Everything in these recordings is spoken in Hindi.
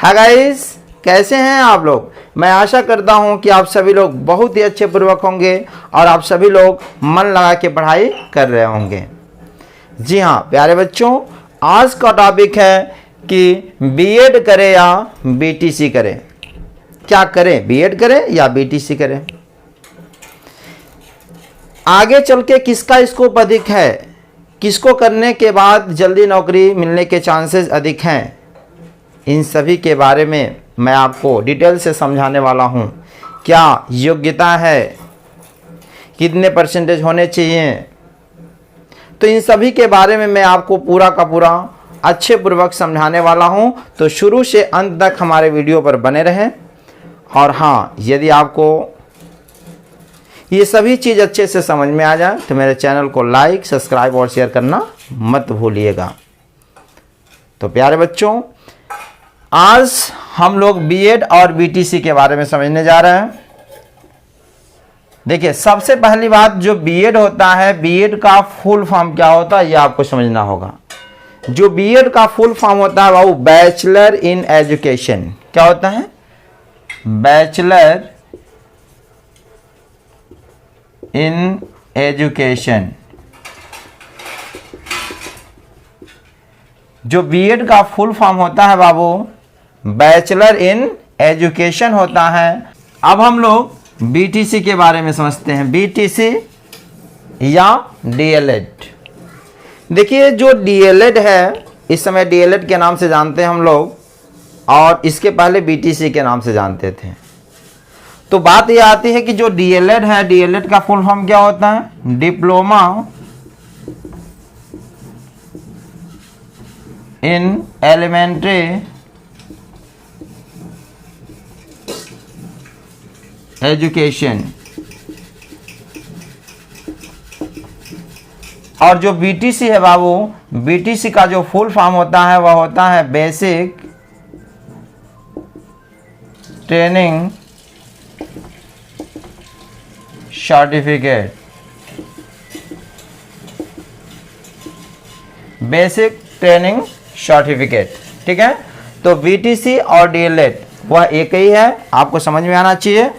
हाय गाइस, कैसे हैं आप लोग। मैं आशा करता हूं कि आप सभी लोग बहुत ही अच्छे पूर्वक होंगे और आप सभी लोग मन लगा के पढ़ाई कर रहे होंगे। जी हाँ प्यारे बच्चों, आज का टॉपिक है कि बीएड करें या बीटीसी करें। क्या करें, बीएड करें या बीटीसी करें। आगे चल के किसका स्कोप अधिक है, किसको करने के बाद जल्दी नौकरी मिलने के चांसेस अधिक हैं, इन सभी के बारे में मैं आपको डिटेल से समझाने वाला हूं। क्या योग्यता है, कितने परसेंटेज होने चाहिए, तो इन सभी के बारे में मैं आपको पूरा का पूरा अच्छे पूर्वक समझाने वाला हूं। तो शुरू से अंत तक हमारे वीडियो पर बने रहें। और हाँ, यदि आपको ये सभी चीज़ अच्छे से समझ में आ जाए तो मेरे चैनल को लाइक, सब्सक्राइब और शेयर करना मत भूलिएगा। तो प्यारे बच्चों, आज हम लोग बीएड और बीटीसी के बारे में समझने जा रहे हैं। देखिए, सबसे पहली बात, जो बीएड होता है, बीएड का फुल फॉर्म क्या होता है ये आपको समझना होगा। जो बीएड का फुल फॉर्म होता है वो बैचलर इन एजुकेशन। क्या होता है? Bachelor in education. जो बीएड का फुल फॉर्म होता है बाबू, बैचलर इन एजुकेशन होता है। अब हम लोग बीटीसी के बारे में समझते हैं, बीटीसी या डीएलएड। देखिए, जो डीएलएड है, इस समय डीएलएड के नाम से जानते हैं हम लोग, और इसके पहले बीटीसी के नाम से जानते थे। तो बात ये आती है कि जो डीएलएड है, डीएलएड का फुल फॉर्म क्या होता है? Diploma in elementary education. और जो बीटीसी है बाबू, बीटीसी का जो फुल फॉर्म होता है वह होता है basic training certificate. Basic training certificate, ठीक है। तो बीटीसी और डीएलएड वह एक ही है, आपको समझ में आना चाहिए।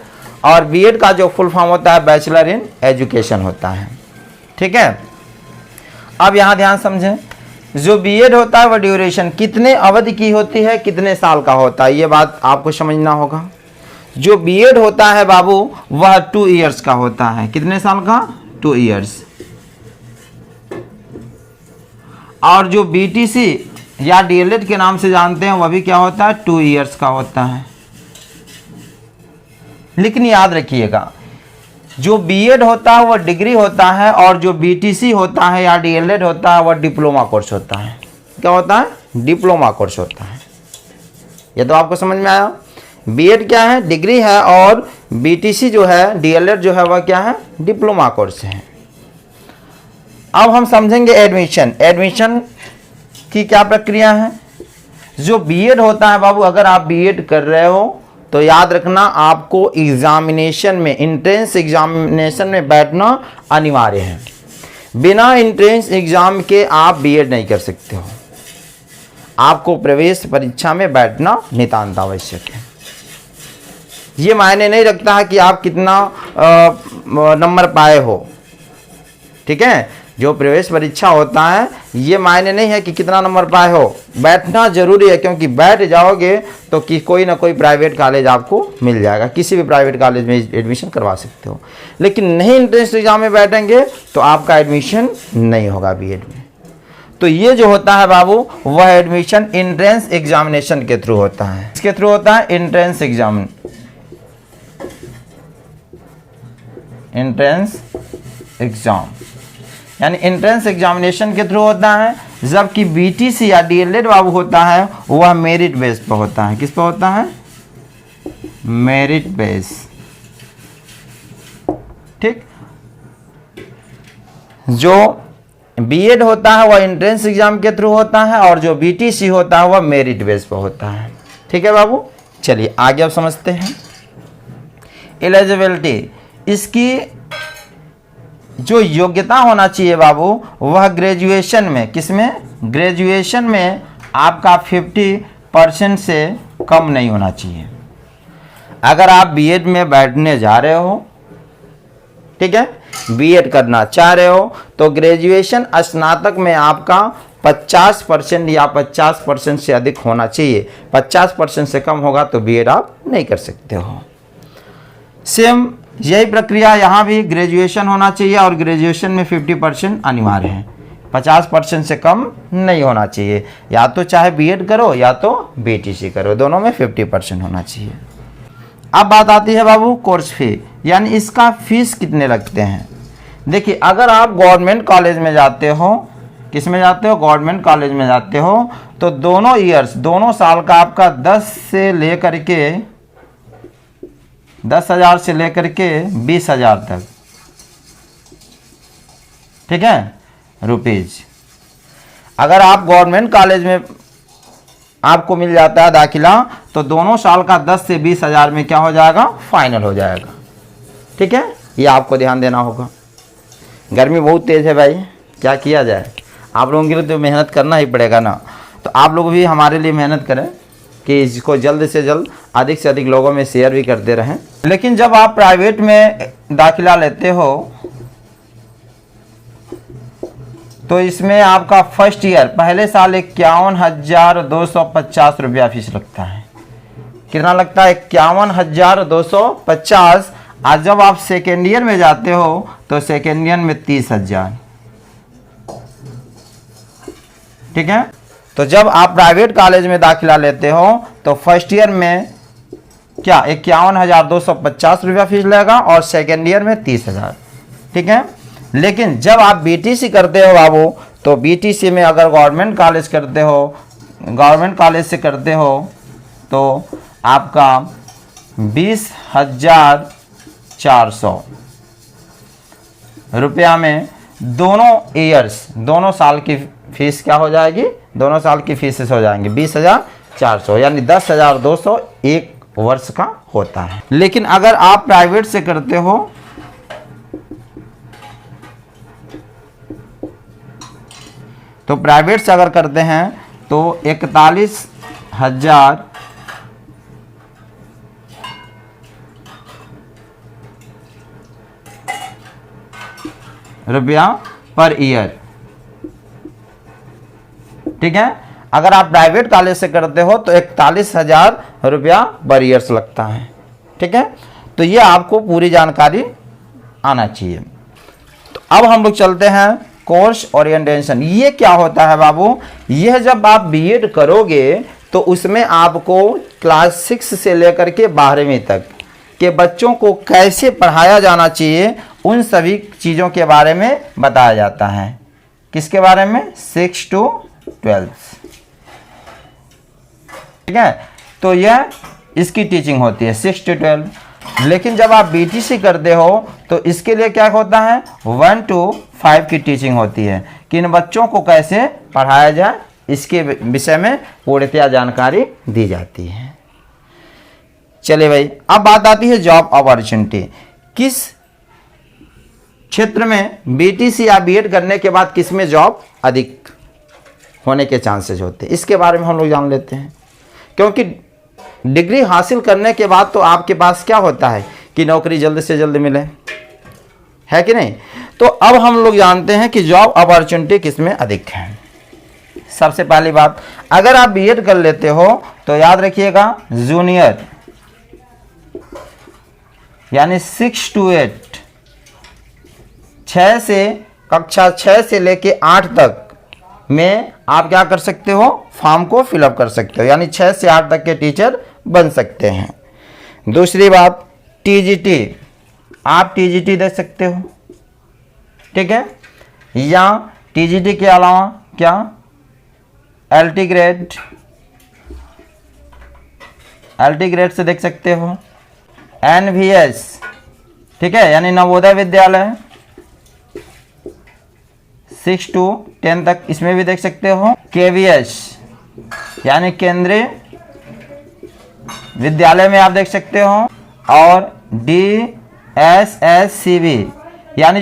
और बीएड का जो फुल फॉर्म होता है बैचलर इन एजुकेशन होता है, ठीक है। अब यहाँ ध्यान समझें, जो बीएड होता है वह ड्यूरेशन कितने अवधि की होती है, कितने साल का होता है, ये बात आपको समझना होगा। जो बीएड होता है बाबू वह 2 इयर्स का होता है। कितने साल का? 2 इयर्स। और जो बीटीसी या डीएलएड के नाम से जानते हैं वह भी क्या होता है? 2 इयर्स का होता है। लेकिन याद रखिएगा, जो बीएड होता है वह डिग्री होता है, और जो बीटीसी होता है या डीएलएड होता है वह डिप्लोमा कोर्स होता है। क्या होता है? डिप्लोमा कोर्स होता है। ये तो आपको समझ में आया। बीएड क्या है? डिग्री है, और बीटीसी जो है, डीएलएड जो है वह क्या है? डिप्लोमा कोर्स है। अब हम समझेंगे एडमिशन। एडमिशन की क्या प्रक्रिया है। जो बीएड होता है बाबू, अगर आप बीएड कर रहे हो तो याद रखना, आपको एग्जामिनेशन में, एंट्रेंस एग्जामिनेशन में बैठना अनिवार्य है। बिना एंट्रेंस एग्जाम के आप बीएड नहीं कर सकते हो। आपको प्रवेश परीक्षा में बैठना नितांत आवश्यक है। ये मायने नहीं रखता है कि आप कितना नंबर पाए हो, ठीक है। जो प्रवेश परीक्षा होता है ये मायने नहीं है कि कितना नंबर पाए हो, बैठना जरूरी है। क्योंकि बैठ जाओगे तो कोई ना कोई प्राइवेट कॉलेज आपको मिल जाएगा, किसी भी प्राइवेट कॉलेज में एडमिशन करवा सकते हो। लेकिन नहीं एंट्रेंस एग्जाम में बैठेंगे तो आपका एडमिशन नहीं होगा बीएड में। तो ये जो होता है बाबू, वह एडमिशन एंट्रेंस एग्जामिनेशन के थ्रू होता है। इसके थ्रू होता है एंट्रेंस एग्जाम, एंट्रेंस एग्जाम यानी एंट्रेंस एग्जामिनेशन के थ्रू होता है। जबकि बीटीसी या डीएलएड बाबू होता है वह मेरिट बेस पर होता है। किस पर होता है? मेरिट बेस, ठीक। जो बीएड होता है वह एंट्रेंस एग्जाम के थ्रू होता है, और जो बीटीसी होता है वह मेरिट बेस पर होता है, ठीक है बाबू। चलिए आगे अब समझते हैं एलिजिबिलिटी। इसकी जो योग्यता होना चाहिए बाबू, वह ग्रेजुएशन में, किसमें? ग्रेजुएशन में आपका 50% से कम नहीं होना चाहिए। अगर आप बीएड में बैठने जा रहे हो, ठीक है, बीएड करना चाह रहे हो, तो ग्रेजुएशन स्नातक में आपका 50% या 50% से अधिक होना चाहिए। 50% से कम होगा तो बीएड आप नहीं कर सकते हो। सेम यही प्रक्रिया यहाँ भी, ग्रेजुएशन होना चाहिए और ग्रेजुएशन में 50% अनिवार्य है। 50% से कम नहीं होना चाहिए, या तो चाहे बीएड करो या तो बीटीसी करो, दोनों में 50% होना चाहिए। अब बात आती है बाबू कोर्स फी, यानी इसका फीस कितने लगते हैं। देखिए, अगर आप गवर्नमेंट कॉलेज में जाते हो, किस में जाते हो, गवर्नमेंट कॉलेज में जाते हो, तो दोनों ईयर्स, दोनों साल का आपका 10,000 से लेकर के 20,000 तक, ठीक है, रुपीज। अगर आप गवर्नमेंट कॉलेज में आपको मिल जाता है दाखिला, तो दोनों साल का 10 से 20,000 में क्या हो जाएगा, फाइनल हो जाएगा। ठीक है, ये आपको ध्यान देना होगा। गर्मी बहुत तेज़ है भाई, क्या किया जाए, आप लोगों के लिए तो मेहनत करना ही पड़ेगा ना। तो आप लोग भी हमारे लिए मेहनत करें कि इसको जल्द से जल्द अधिक से अधिक लोगों में शेयर भी करते रहें। लेकिन जब आप प्राइवेट में दाखिला लेते हो तो इसमें आपका फर्स्ट ईयर पहले साल 51,250 रुपया फीस लगता है। कितना लगता है, 51,250। आज जब आप सेकेंड ईयर में जाते हो तो सेकेंड ईयर में 30,000। ठीक है, तो जब आप प्राइवेट कॉलेज में दाखिला लेते हो तो फर्स्ट ईयर में क्या 51,250 रुपया फीस लगेगा और सेकेंड ईयर में 30,000। ठीक है, लेकिन जब आप बीटीसी करते हो बाबू, तो बीटीसी में अगर गवर्नमेंट कॉलेज करते हो, गवर्नमेंट कॉलेज से करते हो, तो आपका 20,400 रुपया में दोनों ईयर्स, दोनों साल की फीस क्या हो जाएगी, दोनों साल की फीसेस हो जाएंगी 20,400, यानी 10,200 एक वर्ष का होता है। लेकिन अगर आप प्राइवेट से करते हो तो प्राइवेट से अगर करते हैं तो 41,000 रुपया पर ईयर। ठीक है, अगर आप प्राइवेट कॉलेज से करते हो तो 41,000 रुपया पर ईयर्स लगता है। ठीक है, तो ये आपको पूरी जानकारी आना चाहिए। तो अब हम लोग चलते हैं कोर्स ओरिएंटेशन। ये क्या होता है बाबू, यह जब आप बीएड करोगे तो उसमें आपको क्लास 6 से लेकर के 12वीं तक के बच्चों को कैसे पढ़ाया जाना चाहिए, उन सभी चीज़ों के बारे में बताया जाता है। किसके बारे में, 6 to 12। ठीक है, तो यह इसकी टीचिंग होती है 6 to 12। लेकिन जब आप बीटीसी करते हो तो इसके लिए क्या होता है, 1 to 5 की टीचिंग होती है कि इन बच्चों को कैसे पढ़ाया जाए, इसके विषय में पूर्णतया जानकारी दी जाती है। चलिए भाई, अब बात आती है जॉब अपॉर्चुनिटी। किस क्षेत्र में बीटीसी या बीएड करने के बाद किस में जॉब अधिक होने के चांसेस होते हैं, इसके बारे में हम लोग जान लेते हैं। क्योंकि डिग्री हासिल करने के बाद तो आपके पास क्या होता है कि नौकरी जल्द से जल्द मिले, है कि नहीं। तो अब हम लोग जानते हैं कि जॉब अपॉर्चुनिटी किस में अधिक है। सबसे पहली बात, अगर आप बीएड कर लेते हो तो याद रखिएगा जूनियर यानी 6 to 8, 6 से कक्षा 6 से लेके 8 तक में आप क्या कर सकते हो, फॉर्म को फिलअप कर सकते हो, यानी 6 से 8 तक के टीचर बन सकते हैं। दूसरी बात, टीजीटी, आप टीजीटी दे सकते हो। ठीक है, या टीजीटी के अलावा क्या, एलटी ग्रेड, एलटी ग्रेड से देख सकते हो। एनवीएस, ठीक है, यानी नवोदय विद्यालय 6 to 10 तक, इसमें भी देख सकते हो। केवीएस यानी केंद्रीय विद्यालय में आप देख सकते हो। और DSSCB यानी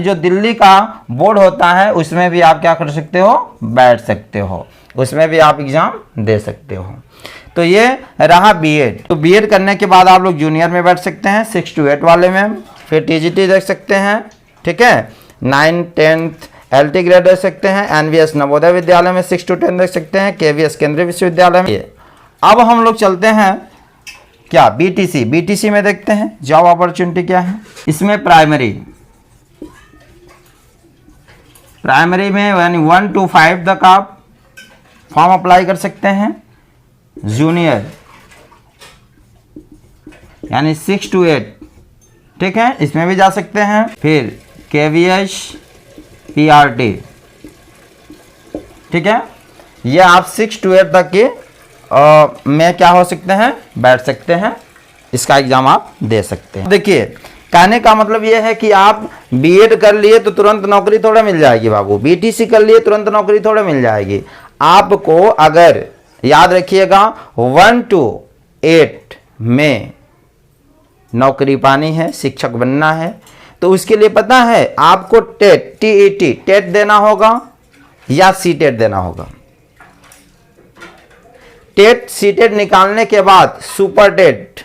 जो दिल्ली का बोर्ड होता है उसमें भी आप क्या कर सकते हो, बैठ सकते हो, उसमें भी आप एग्जाम दे सकते हो। तो ये रहा बीएड। तो बीएड करने के बाद आप लोग जूनियर में बैठ सकते हैं 6 to 8 वाले में, फिर टीजीटी देख सकते हैं, ठीक है, 9, 10th एलटी ग्रेड देख सकते हैं, एनवीएस नवोदय विद्यालय में 6 to 10 देख सकते हैं, केवीएस केंद्रीय विश्वविद्यालय में। अब हम लोग चलते हैं क्या, बीटीसी में देखते हैं जॉब अपॉर्चुनिटी क्या है। इसमें प्राइमरी में यानी 1 to 5 तक आप फॉर्म अप्लाई कर सकते हैं। जूनियर यानी 6 to 8, ठीक है, इसमें भी जा सकते हैं। फिर केवीएस पीआरटी, ठीक है, ये आप 6 to 8 तक के में क्या हो सकते हैं, बैठ सकते हैं, इसका एग्जाम आप दे सकते हैं। देखिए कहने का मतलब ये है कि आप बीएड कर लिए तो तुरंत नौकरी थोड़ा मिल जाएगी बाबू, बीटीसी कर लिए तुरंत नौकरी थोड़ा मिल जाएगी। आपको अगर याद रखिएगा 1 to 8 में नौकरी पानी है, शिक्षक बनना है, तो उसके लिए पता है आपको टेट देना होगा या सीटेट देना होगा। टेट सीटेट निकालने के बाद सुपर टेट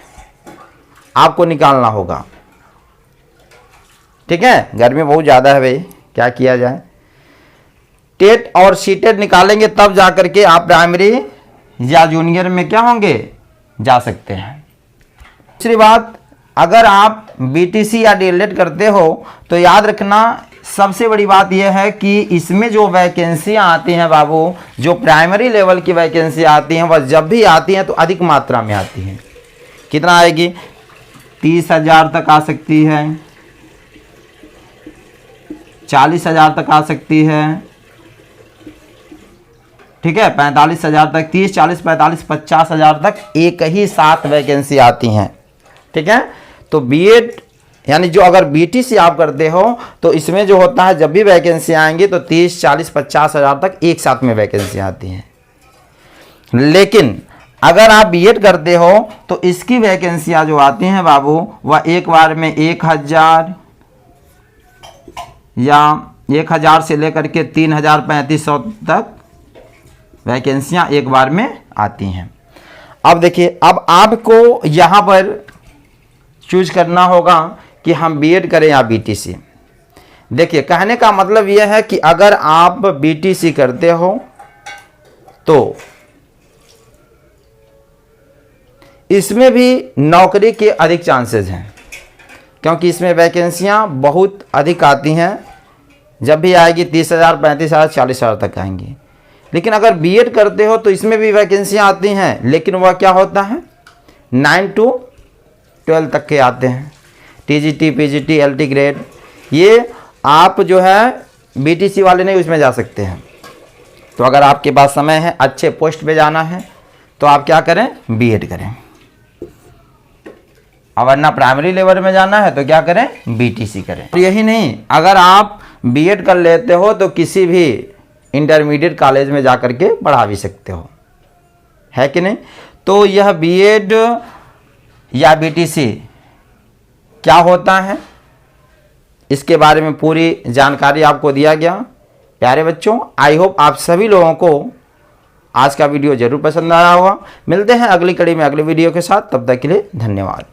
आपको निकालना होगा, ठीक है। गर्मी बहुत ज़्यादा है भाई, क्या किया जाए। टेट और सीटेट निकालेंगे तब जाकर के आप प्राइमरी या जूनियर में क्या होंगे, जा सकते हैं। दूसरी बात, अगर आप बीटीसी या डीएलएड करते हो तो याद रखना सबसे बड़ी बात यह है कि इसमें जो वैकेंसियां आती हैं बाबू, जो प्राइमरी लेवल की वैकेंसी आती हैं, वह जब भी आती हैं तो अधिक मात्रा में आती हैं। कितना आएगी, 30,000 तक आ सकती है, 40,000 तक आ सकती है, ठीक है, 45,000 तक, 30, 40, 45, 50,000 तक एक ही साथ वैकेंसी आती हैं, ठीक है। तो बीएड यानी जो अगर बीटीसी आप करते हो तो इसमें जो होता है जब भी वैकेंसी आएंगी तो 30, 40, 50,000 तक एक साथ में वैकेंसी आती हैं। लेकिन अगर आप बीएड करते हो तो इसकी वैकेंसियां जो आती हैं बाबू, वह एक बार में 1,000 या 1,000 से लेकर के 3,000, 3,500 तक वैकेंसियां एक बार में आती हैं। अब देखिए, अब आपको यहाँ पर चूज करना होगा कि हम बीएड करें या बीटीसी। देखिए कहने का मतलब यह है कि अगर आप बीटीसी करते हो तो इसमें भी नौकरी के अधिक चांसेस हैं, क्योंकि इसमें वैकेंसियां बहुत अधिक आती हैं। जब भी आएगी 30,000, 35,000, 40,000 तक आएंगी। लेकिन अगर बीएड करते हो तो इसमें भी वैकेंसियां आती हैं, लेकिन वह क्या होता है 9 to 12 तक के आते हैं। टीजीटी, पीजीटी, एलटी ग्रेड, ये आप जो है बीटीसी वाले नहीं उसमें जा सकते हैं। तो अगर आपके पास समय है, अच्छे पोस्ट पे जाना है, तो आप क्या करें, बीएड करें। और वरना प्राइमरी लेवल में जाना है तो क्या करें, बीटीसी करें। यही नहीं, अगर आप बीएड कर लेते हो तो किसी भी इंटरमीडिएट कॉलेज में जाकर के पढ़ा भी सकते हो, है कि नहीं। तो यह बीएड या बीटीसी क्या होता है, इसके बारे में पूरी जानकारी आपको दिया गया। प्यारे बच्चों, आई होप आप सभी लोगों को आज का वीडियो जरूर पसंद आया होगा। मिलते हैं अगली कड़ी में अगले वीडियो के साथ, तब तक के लिए धन्यवाद।